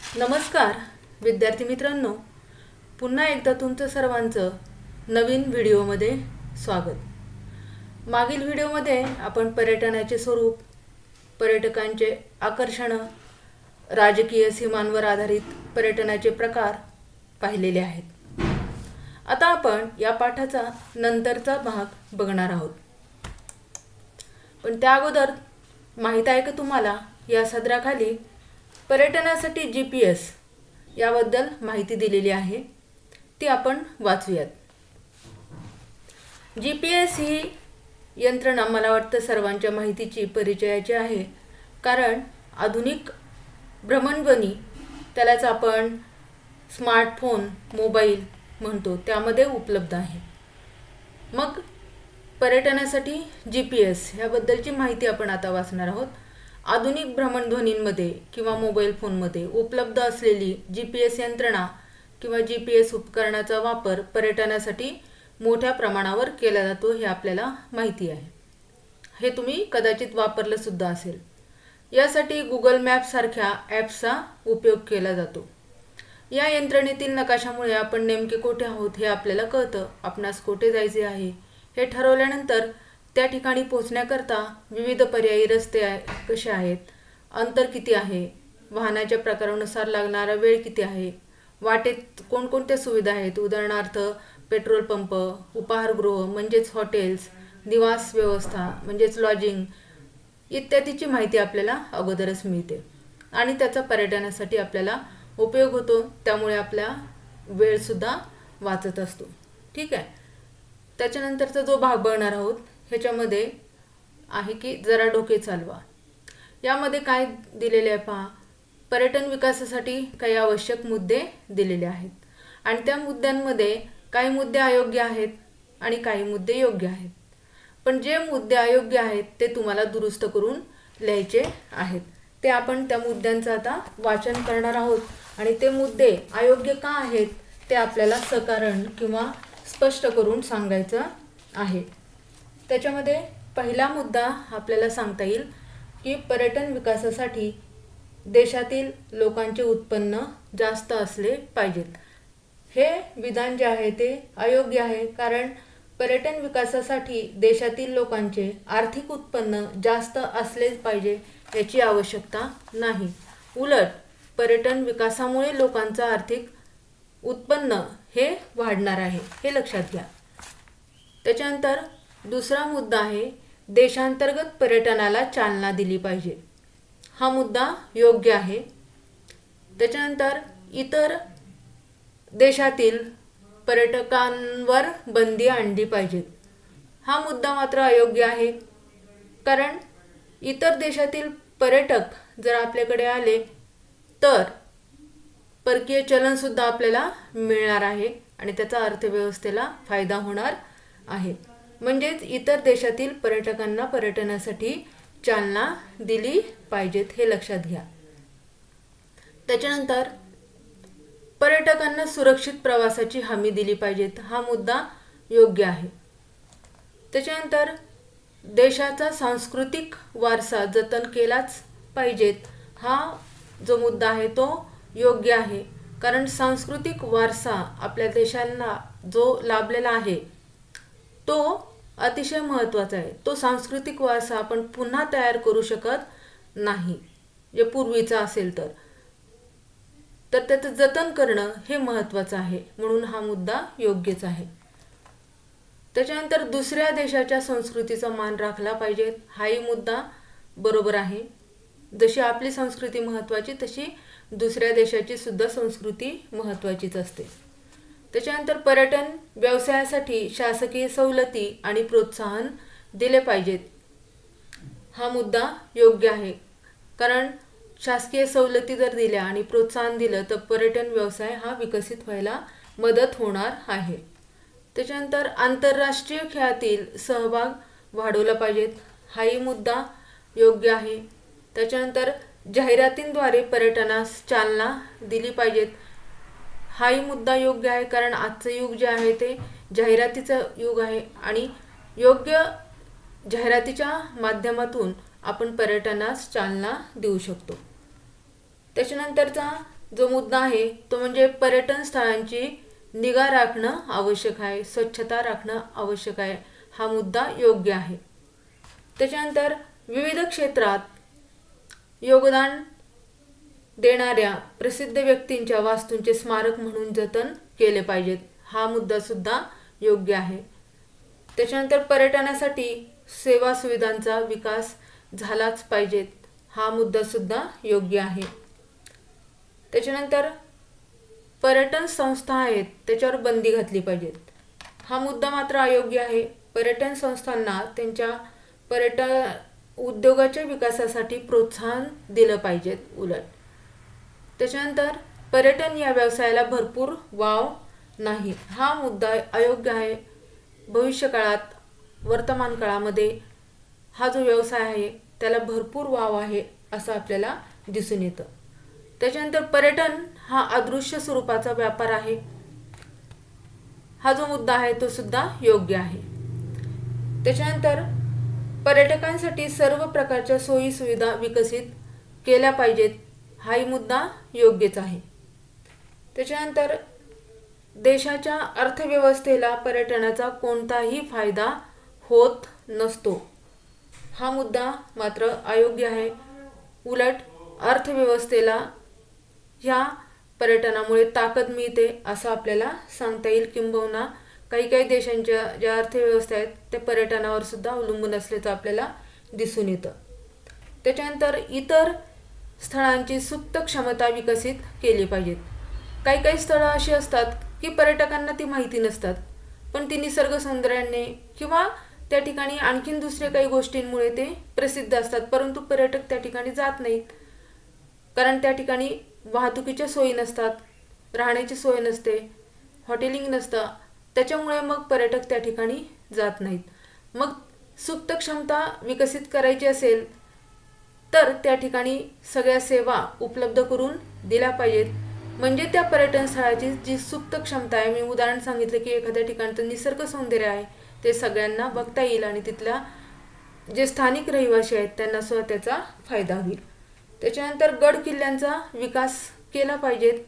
नमस्कार विद्यार्थी मित्रांनो, पुन्हा एकदा तुमचं सर्वांचं नवीन व्हिडिओमध्ये स्वागत। मागील व्हिडिओमध्ये आपण पर्यटनाचे स्वरूप, पर्यटकांचे आकर्षण, राजकीय सीमांवर आधारित पर्यटनाचे प्रकार पाहिलेले आहेत। आता आपण या पाठाचा नंतरचा भाग बघणार आहोत। पण त्या अगोदर माहिती आहे का तुम्हाला या सदराखाली पर्यटनासाठी GPS याबद्दल माहिती दिलेली आहे, ती आपण वाचूयात। GPS ही यंत्रणा मला वाटतं सर्वांच्या माहितीची परिचयाची आहे, कारण आधुनिक भ्रमणध्वनी त्यालाच आपण स्मार्टफोन, मोबाईल म्हणतो, त्यामध्ये उपलब्ध आहे। मग पर्यटनासाठी GPS याबद्दलची माहिती आपण आता वाचणार आहोत। आधुनिक भ्रमणध्वनींमध्ये किंवा मोबाईल फोनमध्ये उपलब्ध असलेली GPS यंत्रणा किंवा GPS उपकरणाचा वापर पर्यटनासाठी मोठ्या प्रमाणावर केला जातो हे आपल्याला माहिती आहे। हे तुम्ही कदाचित वापरलं सुद्धा असेल। यासाठी गुगल मॅप सारख्या ॲप्सचा उपयोग केला जातो। या यंत्रणेतील नकाशामुळे आपण नेमके कोठे आहोत हे आपल्याला कळतं। आपणास कोठे जायचे आहे हे ठरवल्यानंतर त्या ठिकाणी पोहोचण्याकरता विविध पर्यायी रस्ते कसे आहेत, अंतर किती आहे, वाहनाच्या प्रकारानुसार लागणारा वेळ किती आहे, वाटेत कोणकोणत्या सुविधा आहेत, उदाहरणार्थ पेट्रोल पंप, उपाहारगृह म्हणजेच हॉटेल्स, निवास व्यवस्था म्हणजेच लॉजिंग इत्यादीची माहिती आपल्याला अगोदरच मिळते आणि त्याचा पर्यटनासाठी आपल्याला उपयोग होतो। त्यामुळे आपला वेळ सुद्धा वाचत असतो। ठीक आहे। त्याच्यानंतरचा जो भाग बघणार आहोत ह्याच्यामध्ये आहे की जरा डोके चालवा। यामध्ये काय दिलेले आहे पहा। पर्यटन विकासासाठी काही आवश्यक मुद्दे दिलेले आहेत आणि त्या मुद्द्यांमध्ये काही मुद्दे अयोग्य आहेत आणि काही मुद्दे योग्य आहेत। पण जे मुद्दे अयोग्य आहेत ते तुम्हाला दुरुस्त करून लिहायचे आहेत। ते आपण त्या मुद्द्यांचं आता वाचन करणार आहोत आणि ते मुद्दे अयोग्य का आहेत ते आपल्याला सकारण किंवा स्पष्ट करून सांगायचं आहे। त्याच्यामध्ये पहिला मुद्दा आपल्याला सांगता येईल की पर्यटन विकासासाठी देशातील लोकांचे उत्पन्न जास्त असले पाहिजेत। हे विधान जे आहे ते अयोग्य आहे, कारण पर्यटन विकासासाठी देशातील लोकांचे आर्थिक उत्पन्न जास्त असलेच पाहिजे याची आवश्यकता नाही। उलट पर्यटन विकासामुळे लोकांचं आर्थिक उत्पन्न हे वाढणार आहे, हे लक्षात घ्या। त्याच्यानंतर दुसरा मुद्दा आहे देशांतर्गत पर्यटनाला चालना दिली पाहिजे। हा मुद्दा योग्य आहे। त्याच्यानंतर इतर देशातील पर्यटकांवर बंदी आणली पाहिजे। हा मुद्दा मात्र अयोग्य आहे, कारण इतर देशातील पर्यटक जर आपल्याकडे आले तर परकीय चलन सुद्धा आपल्याला मिळणार आहे आणि त्याचा अर्थव्यवस्थेला फायदा होणार आहे। म्हणजेच इतर देशातील पर्यटकांना पर्यटनासाठी चालना दिली पाहिजेत, हे लक्षात घ्या। त्याच्यानंतर पर्यटकांना सुरक्षित प्रवासाची हमी दिली पाहिजेत। हा मुद्दा योग्य आहे। त्याच्यानंतर देशाचा सांस्कृतिक वारसा जतन केलाच पाहिजेत। हा जो मुद्दा आहे तो योग्य आहे, कारण सांस्कृतिक वारसा आपल्या देशाला जो लाभलेला आहे तो अतिशय महत्त्वाचा आहे। तो सांस्कृतिक वारसा आपण पुन्हा तयार करू शकत नाही, जे पूर्वीचा असेल तर त्याचं जतन करणं हे महत्त्वाचं आहे, म्हणून हा मुद्दा योग्यच आहे। त्याच्यानंतर दुसऱ्या देशाच्या संस्कृतीचा मान राखला पाहिजे। हाही मुद्दा बरोबर आहे। जशी आपली संस्कृती महत्त्वाची तशी दुसऱ्या देशाची सुद्धा संस्कृती महत्त्वाचीच असते। त्याच्यानंतर पर्यटन व्यवसायासाठी शासकीय सवलती आणि प्रोत्साहन दिले पाहिजेत। हा मुद्दा योग्य आहे, कारण शासकीय सवलती जर दिल्या आणि प्रोत्साहन दिलं तर पर्यटन व्यवसाय हा विकसित व्हायला मदत होणार आहे। त्याच्यानंतर आंतरराष्ट्रीय खेळातील सहभाग वाढवला पाहिजेत। हाही मुद्दा योग्य आहे। त्याच्यानंतर जाहिरातींद्वारे पर्यटनास चालना दिली पाहिजेत। हाही मुद्दा योग्य आहे, कारण आजचं युग जे आहे ते जाहिरातीचं युग आहे आणि योग्य जाहिरातीच्या माध्यमातून आपण पर्यटनास चालना देऊ शकतो। त्याच्यानंतरचा जो मुद्दा आहे तो म्हणजे पर्यटन स्थळांची निगा राखणं आवश्यक आहे, स्वच्छता राखणं आवश्यक आहे, हा मुद्दा योग्य आहे. त्याच्यानंतर विविध क्षेत्रात योगदान देणाऱ्या प्रसिद्ध व्यक्तींच्या वास्तूंचे स्मारक म्हणून जतन केले पाहिजेत, हा मुद्दा सुद्धा योग्य आहे. त्याच्यानंतर पर्यटनासाठी सेवा सुविधांचा विकास झालाच पाहिजेत, हा मुद्दा सुद्धा योग्य आहे. त्याच्यानंतर पर्यटन संस्था आहेत त्याच्यावर बंदी घातली पाहिजेत, हा मुद्दा मात्र अयोग्य आहे. पर्यटन संस्थांना त्यांच्या पर्यटन उद्योगाच्या विकासासाठी प्रोत्साहन दिलं पाहिजेत उलट. त्याच्यानंतर पर्यटन या व्यवसायाला भरपूर वाव नाही, हा मुद्दा अयोग्य आहे. भविष्यकाळात वर्तमान काळामध्ये हा जो व्यवसाय आहे त्याला भरपूर वाव आहे असं आपल्याला दिसून येतं. त्याच्यानंतर पर्यटन हा अदृश्य स्वरूपाचा व्यापार आहे, हा जो मुद्दा आहे तो सुद्धा योग्य आहे. त्याच्यानंतर पर्यटकांसाठी सर्व प्रकारच्या सोयी सुविधा विकसित केल्या पाहिजेत, हाही मुद्दा योग्यच आहे. त्याच्यानंतर देशाच्या अर्थव्यवस्थेला पर्यटनाचा कोणताही फायदा होत नसतो, हा मुद्दा मात्र अयोग्य आहे. उलट अर्थव्यवस्थेला ह्या पर्यटनामुळे ताकद मिळते असं आपल्याला सांगता येईल. किंबहुना काही देशांच्या ज्या अर्थव्यवस्था आहेत त्या पर्यटनावर सुद्धा अवलंबून असल्याचं आपल्याला दिसून येतं. त्याच्यानंतर इतर स्थळांची सुप्त क्षमता विकसित केली पाहिजेत. काही स्थळं अशी असतात की पर्यटकांना ती माहिती नसतात, पण ती निसर्ग सौंदर्याने किंवा त्या ठिकाणी आणखीन दुसऱ्या काही गोष्टींमुळे ते प्रसिद्ध असतात, परंतु पर्यटक त्या ठिकाणी जात नाहीत, कारण त्या ठिकाणी वाहतुकीच्या सोयी नसतात, राहण्याची सोय नसते, हॉटेलिंग नसतं, त्याच्यामुळे मग पर्यटक त्या ठिकाणी जात नाहीत. मग सुप्त क्षमता विकसित करायची असेल तर त्या ठिकाणी सगळ्या सेवा उपलब्ध करून दिल्या पाहिजेत, म्हणजे त्या पर्यटन स्थळाची जी सुप्त क्षमता आहे, मी उदाहरण सांगितलं की एखाद्या ठिकाणचं निसर्ग सौंदर्य आहे ते सगळ्यांना बघता येईल आणि तिथल्या जे स्थानिक रहिवासी आहेत त्यांना सुद्धा त्याचा फायदा होईल. त्याच्यानंतर गड किल्ल्यांचा विकास केला पाहिजेत,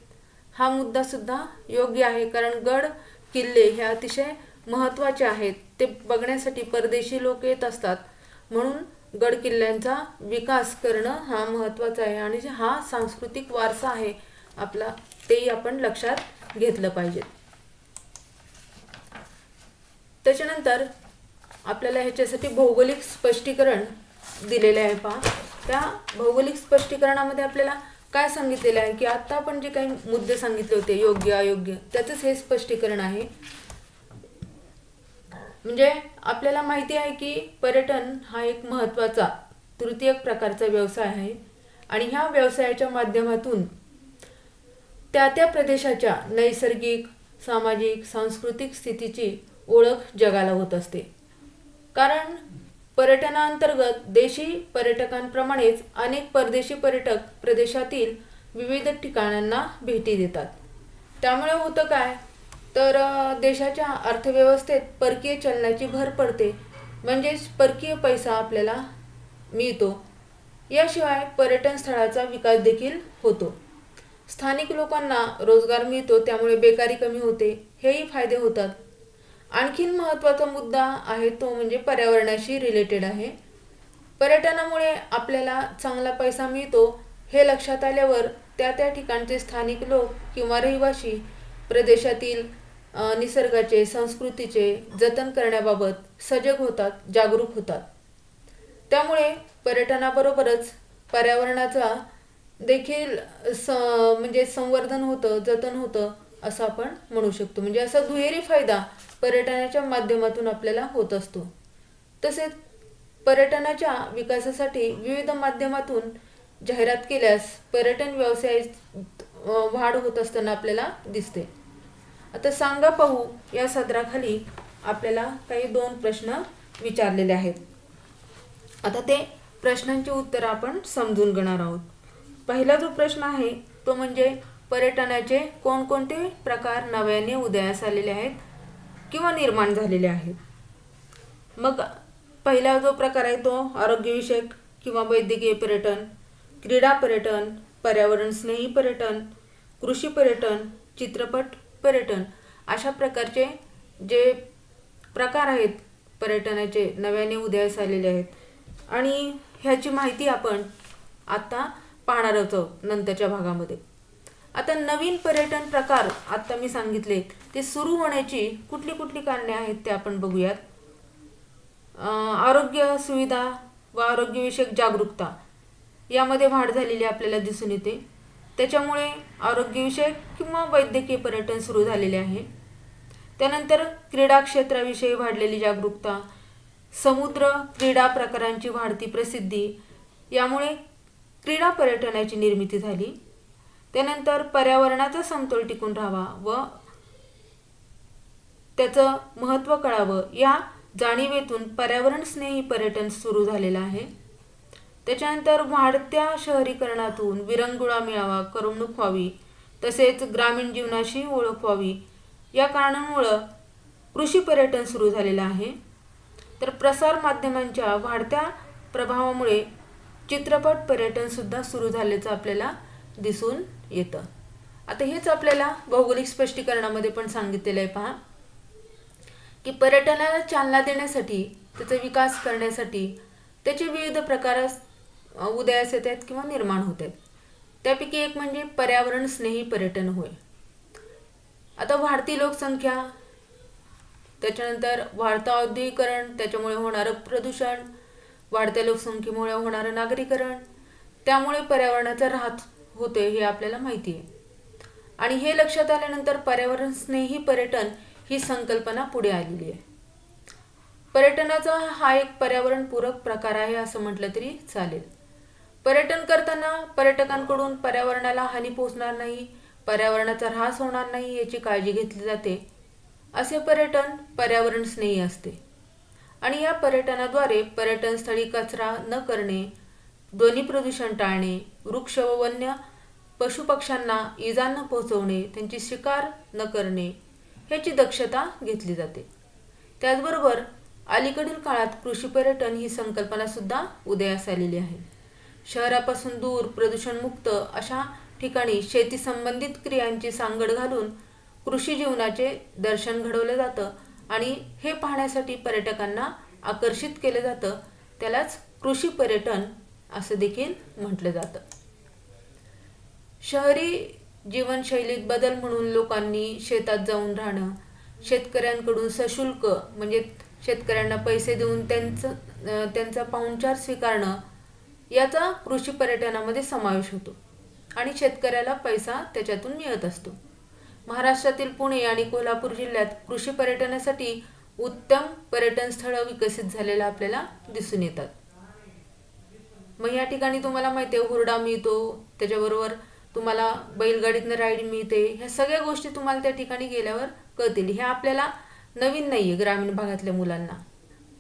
हा मुद्दा सुद्धा योग्य आहे, कारण गड किल्ले हे अतिशय महत्त्वाचे आहेत, ते बघण्यासाठी परदेशी लोक येत असतात, म्हणून गड किल्ल्यांचा विकास करणं हा महत्त्वाचा आहे आणि हा सांस्कृतिक वारसा आहे आपला, तेही आपण लक्षात घेतलं पाहिजे. त्याच्यानंतर आपल्याला ह्याच्यासाठी भौगोलिक स्पष्टीकरण दिलेले आहे. पहा, त्या भौगोलिक स्पष्टीकरणामध्ये आपल्याला काय सांगितलेलं आहे की आता आपण जे काही मुद्दे सांगितले होते योग्य अयोग्य त्याचंच हे स्पष्टीकरण आहे. म्हणजे आपल्याला माहिती आहे की पर्यटन हा एक महत्त्वाचा तृतीयक प्रकारचा व्यवसाय आहे आणि ह्या व्यवसायाच्या माध्यमातून त्या प्रदेशाच्या नैसर्गिक, सामाजिक, सांस्कृतिक स्थितीची ओळख जगाला होत असते. कारण पर्यटनाअंतर्गत देशी पर्यटकांप्रमाणेच अनेक परदेशी पर्यटक प्रदेशातील विविध ठिकाणांना भेटी देतात. त्यामुळे होतं काय तर देशाच्या अर्थव्यवस्थेत परकीय चलनाची भर पडते, म्हणजेच परकीय पैसा आपल्याला मिळतो. याशिवाय पर्यटन स्थळाचा विकास देखील होतो, स्थानिक लोकांना रोजगार मिळतो, त्यामुळे बेकारी कमी होते, हेही फायदे होतात. आणखीन महत्त्वाचा मुद्दा आहे तो म्हणजे पर्यावरणाशी रिलेटेड आहे. पर्यटनामुळे आपल्याला चांगला पैसा मिळतो हे लक्षात आल्यावर त्या ठिकाणचे स्थानिक लोक किंवा रहिवासी प्रदेशातील निसर्गाचे, संस्कृतीचे जतन करण्याबाबत सजग होतात, जागरूक होतात. त्यामुळे पर्यटनाबरोबरच पर्यावरणाचा देखील म्हणजे संवर्धन होतं, जतन होतं असं आपण म्हणू शकतो. म्हणजे असा दुहेरी फायदा पर्यटनाच्या माध्यमातून आपल्याला होत असतो. तसेच पर्यटनाच्या विकासासाठी विविध माध्यमातून जाहिरात केल्यास पर्यटन व्यवसायात वाढ होत असताना आपल्याला दिसते. आता सांगा पाहू या सदराखाली आपल्याला काही 2 प्रश्न विचारलेले आहेत. आता ते प्रश्नांची उत्तरं आपण समजून घेणार आहोत. पहिला जो प्रश्न आहे तो म्हणजे पर्यटनाचे कोणकोणते प्रकार नव्याने उदयास आलेले आहेत किंवा निर्माण झालेले आहेत. मग पहिला जो प्रकार आहे तो आरोग्यविषयक किंवा वैद्यकीय पर्यटन, क्रीडा पर्यटन, पर्यावरण स्नेही पर्यटन, कृषी पर्यटन, चित्रपट पर्यटन अशा प्रकारचे जे प्रकार आहेत पर्यटनाचे नव्याने उदयास आलेले आहेत आणि ह्याची माहिती आपण आता पाहणार आहोत नंतरच्या भागामध्ये. आता नवीन पर्यटन प्रकार आता मी सांगितले ते सुरू होण्याची कुठली कुठली कारणे आहेत ते आपण बघूयात. आरोग्य सुविधा व आरोग्यविषयक जागरूकता यामध्ये वाढ झालेली आपल्याला दिसून येते. त्याच्यामुळे आरोग्यविषयक किंवा वैद्यकीय पर्यटन सुरू झालेले आहे. त्यानंतर क्रीडा क्षेत्राविषयी वाढलेली जागरूकता, समुद्र क्रीडा प्रकारांची वाढती प्रसिद्धी यामुळे क्रीडा पर्यटनाची निर्मिती झाली. त्यानंतर पर्यावरणाचा समतोल टिकून राहावा व त्याचं महत्त्व कळावं या जाणीवेतून पर्यावरण स्नेही पर्यटन सुरू झालेलं आहे. त्याच्यानंतर वाढत्या शहरीकरणातून विरंगुळा मिळावा, करमणूक व्हावी, तसेच ग्रामीण जीवनाशी ओळख व्हावी या कारणामुळं कृषी पर्यटन सुरू झालेलं आहे. तर प्रसार माध्यमांच्या वाढत्या प्रभावामुळे चित्रपट पर्यटनसुद्धा सुरू झाल्याचं आपल्याला दिसून येतं. आता हेच आपल्याला भौगोलिक स्पष्टीकरणामध्ये पण सांगितलेलं आहे. पहा की पर्यटनाला चालना देण्यासाठी, त्याचा विकास करण्यासाठी त्याचे विविध प्रकार उदयास येत आहेत किंवा निर्माण होत आहेत. त्यापैकी एक म्हणजे पर्यावरण स्नेही पर्यटन होय. आता वाढती लोकसंख्या, त्याच्यानंतर वाढतं औद्योगिकरण, त्याच्यामुळे होणारं प्रदूषण, वाढत्या लोकसंख्येमुळे होणारं नागरीकरण, त्यामुळे पर्यावरणाचा ऱ्हास होते हे आपल्याला माहिती आहे. आणि हे लक्षात आल्यानंतर पर्यावरण स्नेही पर्यटन ही संकल्पना पुढे आलेली आहे. पर्यटनाचा हा एक पर्यावरणपूरक प्रकार आहे असं म्हटलं तरी चालेल. पर्यटन करताना पर्यटकांकडून पर्यावरणाला हानी पोहोचणार नाही, पर्यावरणाचा ऱ्हास होणार नाही याची काळजी घेतली जाते. असे पर्यटन पर्यावरण स्नेही असते. आणि या पर्यटनाद्वारे पर्यटनस्थळी कचरा न करणे, ध्वनी प्रदूषण टाळणे, वृक्ष व वन्य पशुपक्ष्यांना इजा न पोहोचवणे, त्यांची शिकार न करणे ह्याची दक्षता घेतली जाते. त्याचबरोबर अलीकडील काळात कृषी पर्यटन ही संकल्पना सुद्धा उदयास आलेली आहे. शहरापासून दूर प्रदूषणमुक्त अशा ठिकाणी शेती संबंधित क्रियांची सांगड घालून कृषी जीवनाचे दर्शन घडवलं जातं आणि हे पाहण्यासाठी पर्यटकांना आकर्षित केलं जातं. त्यालाच कृषी पर्यटन असं देखील म्हटलं जातं. शहरी जीवनशैलीत बदल म्हणून लोकांनी शेतात जाऊन राहणं, शेतकऱ्यांकडून सशुल्क म्हणजे शेतकऱ्यांना पैसे देऊन त्यांचा पाहुणचार स्वीकारणं याचा कृषी पर्यटनामध्ये समावेश होतो आणि शेतकऱ्याला पैसा त्याच्यातून मिळत असतो. महाराष्ट्रातील पुणे आणि कोल्हापूर जिल्ह्यात कृषी पर्यटनासाठी उत्तम पर्यटन स्थळं विकसित झालेलं आपल्याला दिसून येतात. मग या ठिकाणी तुम्हाला माहिती आहे हुरडा मिळतो, त्याच्याबरोबर तुम्हाला बैलगाडीतनं राईड मिळते. ह्या सगळ्या गोष्टी तुम्हाला त्या ठिकाणी गेल्यावर कळतील. हे आपल्याला नवीन नाही आहे ग्रामीण भागातल्या मुलांना,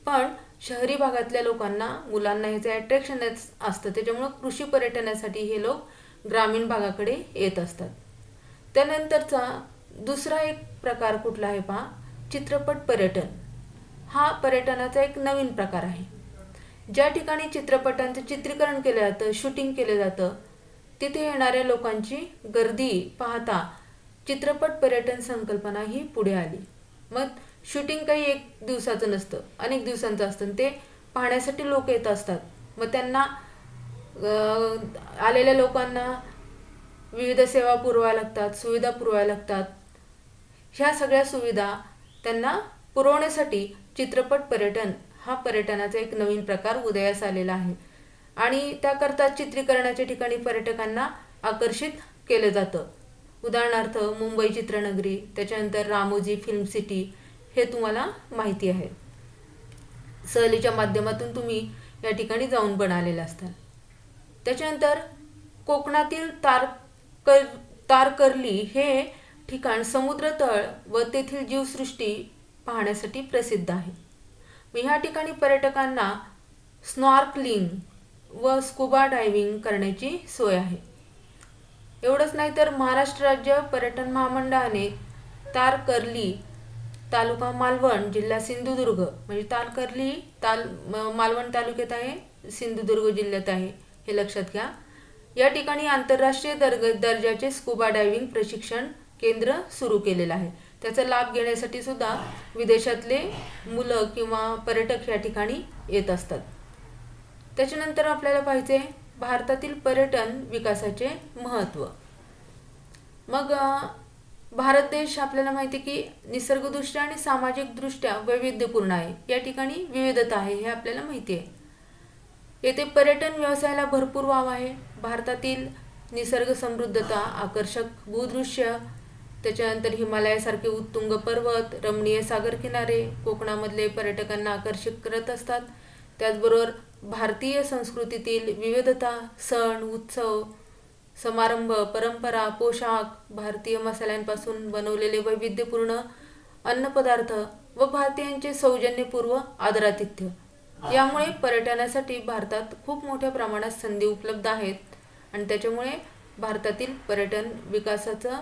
पण शहरी भागातल्या लोकांना मुलांना ह्याचं अट्रॅक्शन असतं. त्याच्यामुळं कृषी पर्यटनासाठी हे लोक ग्रामीण भागाकडे येत असतात. त्यानंतरचा दुसरा एक प्रकार कुठला आहे पहा, चित्रपट पर्यटन. हा पर्यटनाचा एक नवीन प्रकार आहे. ज्या ठिकाणी चित्रपटांचं चित्रीकरण केलं जातं, शूटिंग केलं जातं, तिथे येणाऱ्या लोकांची गर्दी पाहता चित्रपट पर्यटन संकल्पना ही पुढे आली. मग शूटिंग काही एक दिवसाचं नसतं, अनेक दिवसांचं असतं. ते पाहण्यासाठी लोक येत असतात. मग त्यांना आलेल्या लोकांना विविध सेवा पुरवायला लागतात, सुविधा पुरवायला लागतात. ह्या सगळ्या सुविधा त्यांना पुरवण्यासाठी चित्रपट पर्यटन हा पर्यटनाचा एक नवीन प्रकार उदयास आलेला आहे. आणि त्याकरता चित्रीकरणाच्या ठिकाणी पर्यटकांना आकर्षित केलं जातं. उदाहरणार्थ मुंबई चित्रनगरी, त्याच्यानंतर रामोजी फिल्म सिटी हे तुम्हाला माहिती आहे. सहलीच्या माध्यमातून तुम्ही या ठिकाणी जाऊन पण आलेला असतात. त्याच्यानंतर कोकणातील तारकर्ली हे ठिकाण समुद्रतळ व तेथील जीवसृष्टी पाहण्यासाठी प्रसिद्ध आहे. ह्या ठिकाणी पर्यटकांना स्नॉर्कलिंग व स्कुबा डायव्हिंग करण्याची सोय आहे. एवढंच नाही तर महाराष्ट्र राज्य पर्यटन महामंडळाने तारकर्ली तालुका मालवण जिल्हा सिंधुदुर्ग म्हणजे तारकर्ली मालवण तालुक्यात आहे, सिंधुदुर्ग जिल्ह्यात आहे, हे लक्षात घ्या. या ठिकाणी आंतरराष्ट्रीय दर्जाचे स्कुबा डायव्हिंग प्रशिक्षण केंद्र सुरू केलेलं आहे. त्याचा लाभ घेण्यासाठी सुद्धा विदेशातले मुलं किंवा पर्यटक या ठिकाणी येत असतात. त्याच्यानंतर आपल्याला पाहिजे भारतातील पर्यटन विकासाचे महत्त्व. मग भारत देश आपल्याला माहिती आहे की निसर्गदृष्ट्या आणि सामाजिकदृष्ट्या वैविध्यपूर्ण आहे. या ठिकाणी विविधता आहे हे आपल्याला माहिती आहे. येथे पर्यटन व्यवसायाला भरपूर वाव आहे. भारतातील निसर्ग समृद्धता, आकर्षक भूदृश्य, त्याच्यानंतर हिमालयासारखे उत्तुंग पर्वत, रमणीय सागर किनारे कोकणामधले पर्यटकांना आकर्षित करत असतात. त्याचबरोबर भारतीय संस्कृतीतील विविधता, सण, उत्सव, समारंभ, परंपरा, पोशाख, भारतीय मसाल्यांपासून बनवलेले वैविध्यपूर्ण अन्नपदार्थ व भारतीयांचे सौजन्यपूर्व आदरातिथ्य यामुळे पर्यटनासाठी भारतात खूप मोठ्या प्रमाणात संधी उपलब्ध आहेत आणि त्याच्यामुळे भारतातील पर्यटन विकासाचं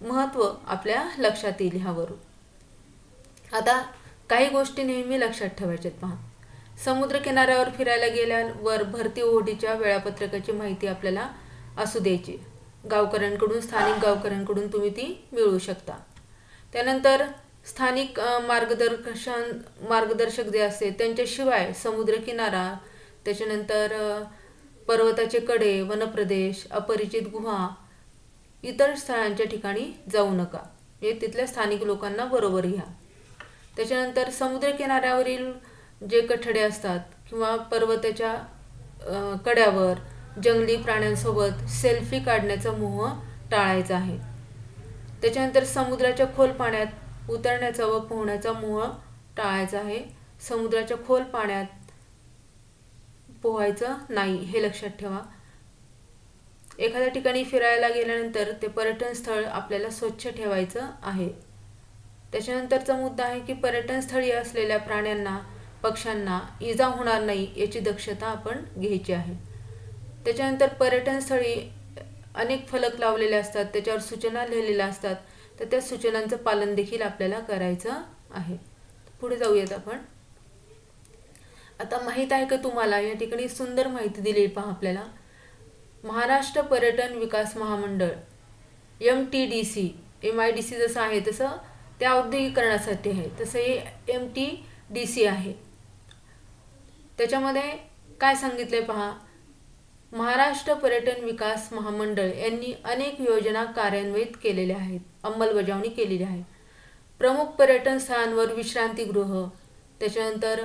महत्त्व आपल्या लक्षात येईल. ह्यावरून आता काही गोष्टी नेहमी लक्षात ठेवायच्यात. पहा, समुद्रकिनाऱ्यावर फिरायला गेल्यावर भरती ओहोटीच्या वेळापत्रकाची माहिती आपल्याला असू द्यायची. गावकऱ्यांकडून, स्थानिक गावकऱ्यांकडून तुम्ही ती मिळवू शकता. त्यानंतर स्थानिक मार्गदर्शक जे असते त्यांच्याशिवाय समुद्रकिनारा, त्याच्यानंतर पर्वताचे कडे, वनप्रदेश, अपरिचित गुहा, इतर स्थळांच्या ठिकाणी जाऊ नका. हे तिथल्या स्थानिक लोकांना बरोबर घ्या. त्याच्यानंतर समुद्रकिनाऱ्यावरील जे कठडे असतात किंवा पर्वताच्या कड्यावर जंगली प्राण्यांसोबत सेल्फी काढण्याचा मोह टाळायचा आहे. त्याच्यानंतर समुद्राच्या खोल पाण्यात उतरण्याचा व पोहण्याचा मोह टाळायचा आहे. समुद्राच्या खोल पाण्यात पोहायचं नाही हे लक्षात ठेवा. एखाद्या ठिकाणी फिरायला गेल्यानंतर ते पर्यटन स्थळ आपल्याला स्वच्छ ठेवायचं आहे. त्याच्यानंतरचा मुद्दा आहे की पर्यटन स्थळी असलेल्या प्राण्यांना, पक्ष्यांना इजा होणार नाही याची दक्षता आपण घ्यायची आहे. त्याच्यानंतर पर्यटन स्थळी अनेक फलक लावलेले असतात, त्याच्यावर सूचना लिहिलेल्या असतात, तर त्या सूचनांचं पालन देखील आपल्याला करायचं आहे. पुढे जाऊयात आपण. आता माहीत आहे का तुम्हाला, या ठिकाणी सुंदर माहिती दिली. पहा, आपल्याला महाराष्ट्र पर्यटन विकास महामंडळ MTDC, MIDC जसं आहे तसं त्या औद्योगिकरणासाठी आहे, तसं हे MTDC आहे. त्याच्यामध्ये काय सांगितलंय पहा, महाराष्ट्र पर्यटन विकास महामंडळ यांनी अनेक योजना कार्यान्वित केलेल्या आहेत, अंमलबजावणी केलेली आहे. प्रमुख पर्यटन स्थळांवर विश्रांतीगृह, त्याच्यानंतर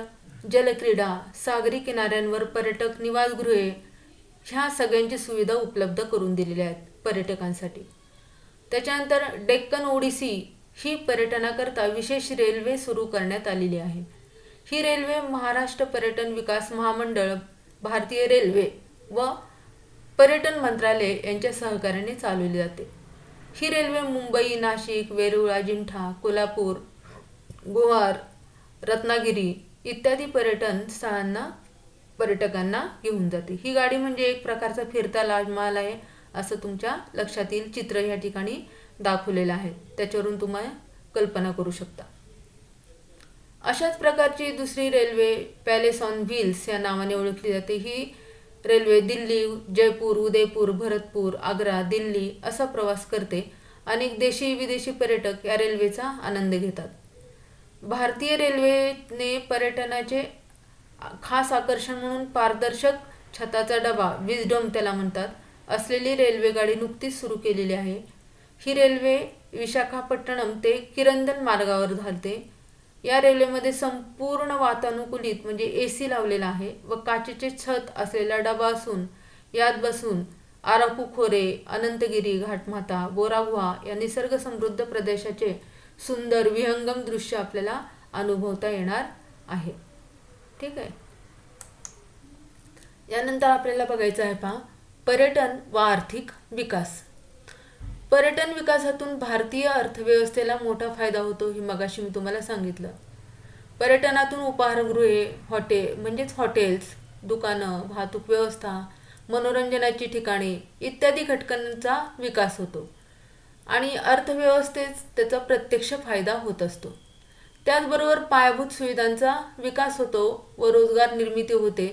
जलक्रीडा, सागरी किनाऱ्यांवर पर्यटक निवासगृहे, ह्या सगळ्यांची सुविधा उपलब्ध करून दिलेल्या आहेत पर्यटकांसाठी. त्याच्यानंतर डेक्कन ओडिसी ही पर्यटनाकरता विशेष रेल्वे सुरू करण्यात आलेली आहे. ही रेल्वे महाराष्ट्र पर्यटन विकास महामंडळ, भारतीय रेल्वे व पर्यटन मंत्रालय यांच्या सहकार्याने चालवली जाते. ही रेल्वे मुंबई, नाशिक, वेरूळ, अजिंठा, कोल्हापूर, गोवार, रत्नागिरी इत्यादी पर्यटन स्थळांना पर्यटकांना घेऊन जाते. ही गाडी म्हणजे एक प्रकारचा फिरता ताजमहाल आहे असं तुमच्या लक्षात येईल. चित्र या ठिकाणी दाखवलेलं आहे, त्याच्यावरून तुम्ही कल्पना करू शकता. अशाच प्रकारची दुसरी रेल्वे पॅलेस ऑन व्हील्स या नावाने ओळखली जाते. ही रेल्वे दिल्ली, जयपूर, उदयपूर, भरतपूर, आग्रा, दिल्ली असा प्रवास करते. अनेक देशी विदेशी पर्यटक या रेल्वेचा आनंद घेतात. भारतीय रेल्वेने पर्यटनाचे खास आकर्षण म्हणून पारदर्शक छताचा डबा, विजडम त्याला म्हणतात, असलेली रेल्वेगाडी नुकतीच सुरू केलेली आहे. ही रेल्वे विशाखापट्टणम ते किरंदल मार्गावर धावते. या रेल्वेमध्ये संपूर्ण वातानुकूलित म्हणजे AC लावलेला आहे व काचेचे छत असलेला डबा असून यात बसून आराकू खोरे, अनंतगिरी, घाटमाता, बोरागुहा या निसर्ग समृद्ध प्रदेशाचे सुंदर विहंगम दृश्य आपल्याला अनुभवता येणार आहे. ठीक आहे. यानंतर आपल्याला बघायचं आहे पहा, पर्यटन व आर्थिक विकास. पर्यटन विकासातून भारतीय अर्थव्यवस्थेला मोठा फायदा होतो हे मगाशी मी तुम्हाला सांगितलं. पर्यटनातून उपाहारगृहे, हॉटेल्स, दुकानं, वाहतूक व्यवस्था, मनोरंजनाची ठिकाणे इत्यादी घटकांचा विकास होतो आणि अर्थव्यवस्थेत त्याचा प्रत्यक्ष फायदा होत असतो. त्याचबरोबर पायाभूत सुविधांचा विकास होतो व रोजगार निर्मिती होते,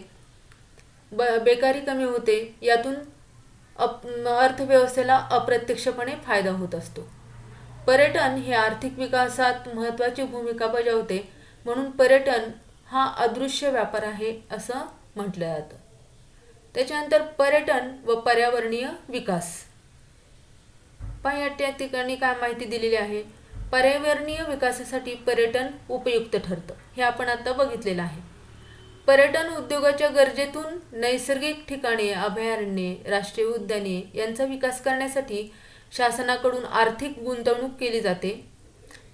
बेकारी कमी होते. यातून अर्थव्यवस्थेला अप्रत्यक्षपणे फायदा होत असतो. पर्यटन हे आर्थिक विकासात महत्त्वाची भूमिका बजावते, म्हणून पर्यटन हा अदृश्य व्यापार आहे असं म्हटलं जातं. त्याच्यानंतर पर्यटन व पर्यावरणीय विकास. या ठिकाणी काय माहिती दिलेली आहे. पर्यावरणीय विकासासाठी पर्यटन उपयुक्त ठरतं, हे आपण आता बघितलेलं आहे. पर्यटन उद्योगाच्या गरजेतून नैसर्गिक ठिकाणे, अभयारण्ये, राष्ट्रीय उद्याने यांचा विकास करण्यासाठी शासनाकडून आर्थिक गुंतवणूक केली जाते.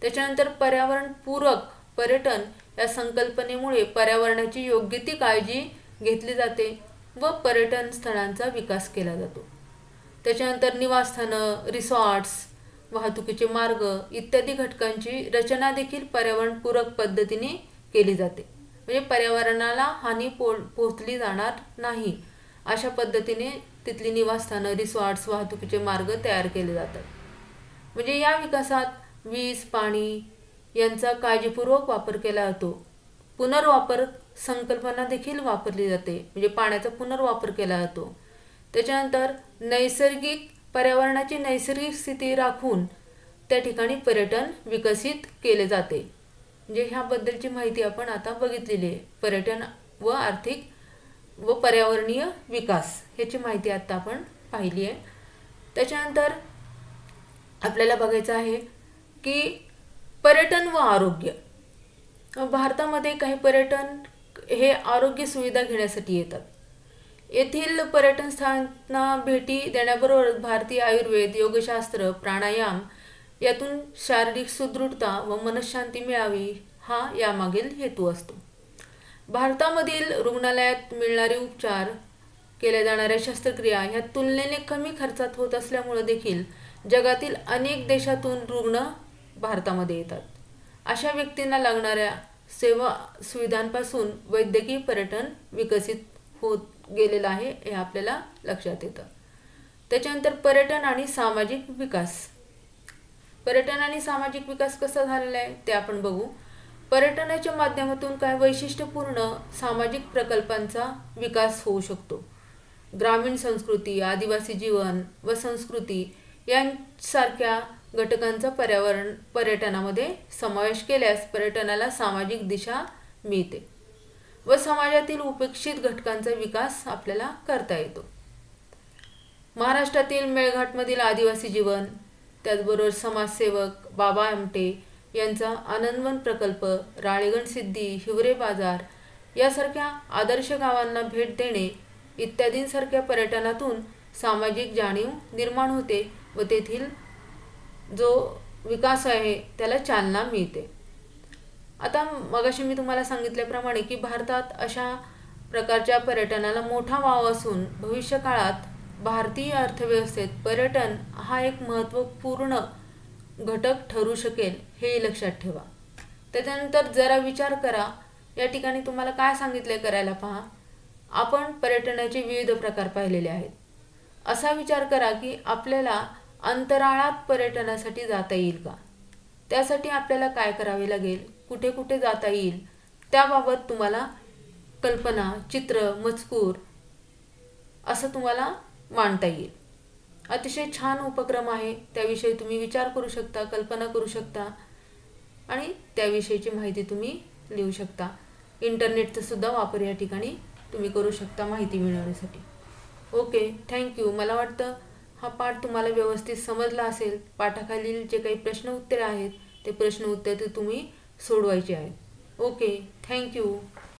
त्याच्यानंतर पर्यावरणपूरक पर्यटन या संकल्पनेमुळे पर्यावरणाची योग्य ती काळजी घेतली जाते व पर्यटन स्थळांचा विकास केला जातो. त्याच्यानंतर निवासस्थानं, रिसॉर्ट्स, वाहतुकीचे मार्ग इत्यादी घटकांची रचना देखील पर्यावरणपूरक पद्धतीने केली जाते. म्हणजे पर्यावरणाला हानी पोहोचली जाणार नाही अशा पद्धतीने तिथली निवासस्थानं, रिसॉर्ट्स, वाहतुकीचे मार्ग तयार केले जातात. म्हणजे या विकासात वीज, पाणी यांचा काळजीपूर्वक वापर केला जातो. पुनर्वापर संकल्पना देखील वापरली जाते, म्हणजे पाण्याचा पुनर्वापर केला जातो. त्याच्यानंतर पर्यावरणाची नैसर्गिक स्थिती राखून त्या ठिकाणी पर्यटन विकसित केले जाते. म्हणजे ह्याबद्दलची माहिती आपण आता बघितलेली आहे. पर्यटन व आर्थिक व पर्यावरणीय विकास ह्याची माहिती आता आपण पाहिली आहे. त्याच्यानंतर आपल्याला बघायचं आहे की पर्यटन व आरोग्य. भारतामध्ये काही पर्यटन हे आरोग्य सुविधा घेण्यासाठी येतात. येथील पर्यटन स्थळांना भेटी देण्याबरोबर भारतीय आयुर्वेद, योगशास्त्र, प्राणायाम यातून शारीरिक सुदृढता व मनःशांती मिळावी हा यामागील हेतू असतो. भारतामधील रुग्णालयात मिळणारे उपचार, केल्या जाणाऱ्या शस्त्रक्रिया ह्या तुलनेने कमी खर्चात होत असल्यामुळे देखील जगातील अनेक देशातून रुग्ण भारतामध्ये येतात. अशा व्यक्तींना लागणाऱ्या सेवा सुविधांपासून वैद्यकीय पर्यटन विकसित होत गेलेलं आहे हे आपल्याला लक्षात येतं. त्याच्यानंतर पर्यटन आणि सामाजिक विकास. पर्यटन आणि सामाजिक विकास कसा झालेला आहे ते आपण बघू. पर्यटनाच्या माध्यमातून काय वैशिष्ट्यपूर्ण सामाजिक प्रकल्पांचा विकास होऊ शकतो. ग्रामीण संस्कृती, आदिवासी जीवन व संस्कृती यांसारख्या घटकांचा पर्यटनामध्ये समावेश केल्यास पर्यटनाला सामाजिक दिशा मिळते व समाजातील उपेक्षित घटकांचा विकास आपल्याला करता येतो. महाराष्ट्रातील मेळघाटमधील आदिवासी जीवन, त्याचबरोबर समाजसेवक बाबा आमटे यांचा आनंदवन प्रकल्प, राळेगण सिद्धी, हिवरे बाजार यासारख्या आदर्श गावांना भेट देणे इत्यादींसारख्या पर्यटनातून सामाजिक जाणीव निर्माण होते व तेथील जो विकास आहे त्याला चालना मिळते. आता मगाशी मी तुम्हाला सांगितल्याप्रमाणे की भारतात अशा प्रकारच्या पर्यटनाला मोठा वाव असून भविष्य काळात भारतीय अर्थव्यवस्थेत पर्यटन हा एक महत्त्वपूर्ण घटक ठरू शकेल हे लक्षात ठेवा. त्याच्यानंतर जरा विचार करा, या ठिकाणी तुम्हाला काय सांगितले करायला पहा. आपण पर्यटनाचे विविध प्रकार पाहिलेले आहेत. असा विचार करा की आपल्याला अंतराळात पर्यटनासाठी जाता येईल का, त्यासाठी आपल्याला काय करावे लागेल, कुठे कुठे जाता येईल त्याबाबत तुम्हाला कल्पना, चित्र, मजकूर असं तुम्हाला मांडता येईल. अतिशय छान उपक्रम आहे, त्याविषयी तुम्ही विचार करू शकता, कल्पना करू शकता आणि त्याविषयीची माहिती तुम्ही लिहू शकता. इंटरनेटचा सुद्धा वापर या ठिकाणी तुम्ही करू शकता माहिती मिळवण्यासाठी. Okay, thank you. मला वाटतं हा पाठ तुम्हाला व्यवस्थित समजला असेल. पाठाखालील जे काही प्रश्न उत्तरे आहेत ते प्रश्न उत्तरे तुम्ही सोडवायचे आहेत. Okay, thank you.